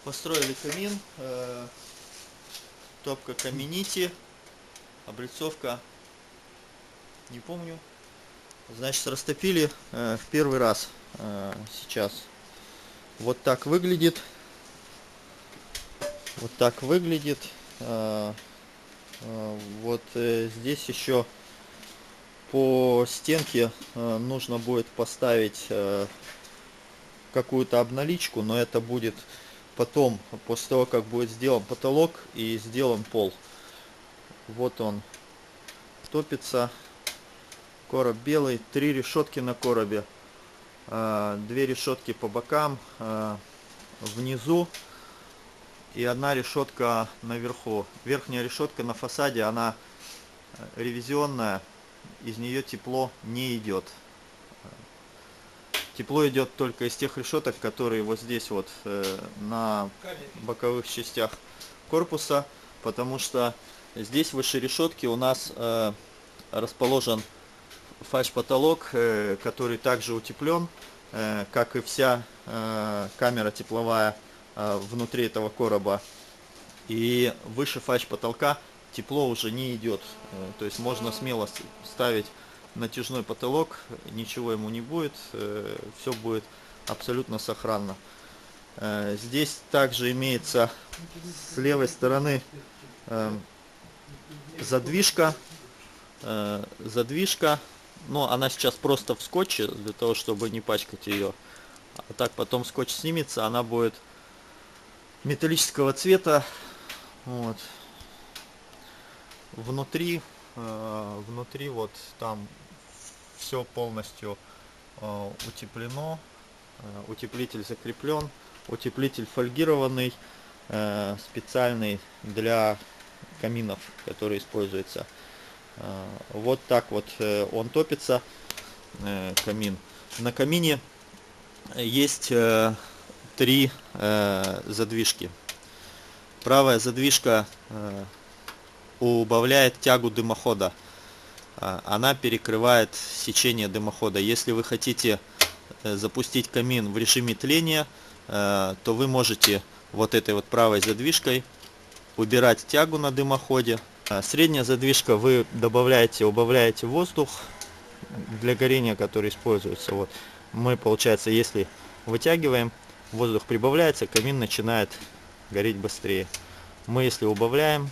Построили камин, топка каменити, облицовка, не помню. Значит, растопили в первый раз сейчас. Вот так выглядит. Вот так выглядит. Вот здесь еще по стенке нужно будет поставить какую-то обналичку, но это будет потом, после того, как будет сделан потолок и сделан пол. Вот он топится. Короб белый, 3 решетки на коробе, 2 решетки по бокам, внизу и 1 решетка наверху. Верхняя решетка на фасаде, она ревизионная, из нее тепло не идет. Тепло идет только из тех решеток, которые вот здесь вот на боковых частях корпуса, потому что здесь выше решетки у нас расположен фальш-потолок, который также утеплен, как и вся камера тепловая внутри этого короба. И выше фальш-потолка тепло уже не идет. То есть можно смело ставить натяжной потолок, ничего ему не будет, все будет абсолютно сохранно. Здесь также имеется с левой стороны задвижка, но она сейчас просто в скотче, для того, чтобы не пачкать ее. А так потом скотч снимется, она будет металлического цвета. Вот. Внутри вот там все полностью утеплено, утеплитель закреплен, утеплитель фольгированный, специальный для каминов, который используется. Вот так вот он топится, камин. На камине есть 3 задвижки. Правая задвижка убавляет тягу дымохода. Она перекрывает сечение дымохода. Если вы хотите запустить камин в режиме тления, то вы можете вот этой вот правой задвижкой убирать тягу на дымоходе. Средняя задвижка, вы добавляете, убавляете воздух для горения, который используется. Вот мы, получается, если вытягиваем, воздух прибавляется, камин начинает гореть быстрее. Мы, если убавляем,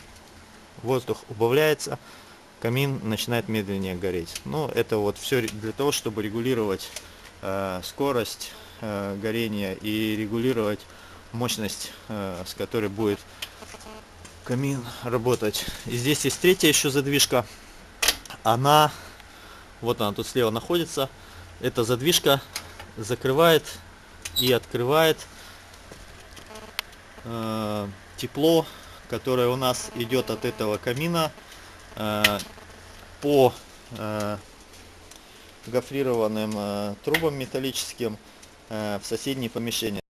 воздух убавляется, камин начинает медленнее гореть. Ну, это вот все для того, чтобы регулировать скорость горения и регулировать мощность, с которой будет камин работать. И здесь есть 3-я еще задвижка. Вот она тут слева находится. Эта задвижка закрывает и открывает тепло, которое у нас идет от этого камина по гофрированным трубам металлическим в соседние помещения.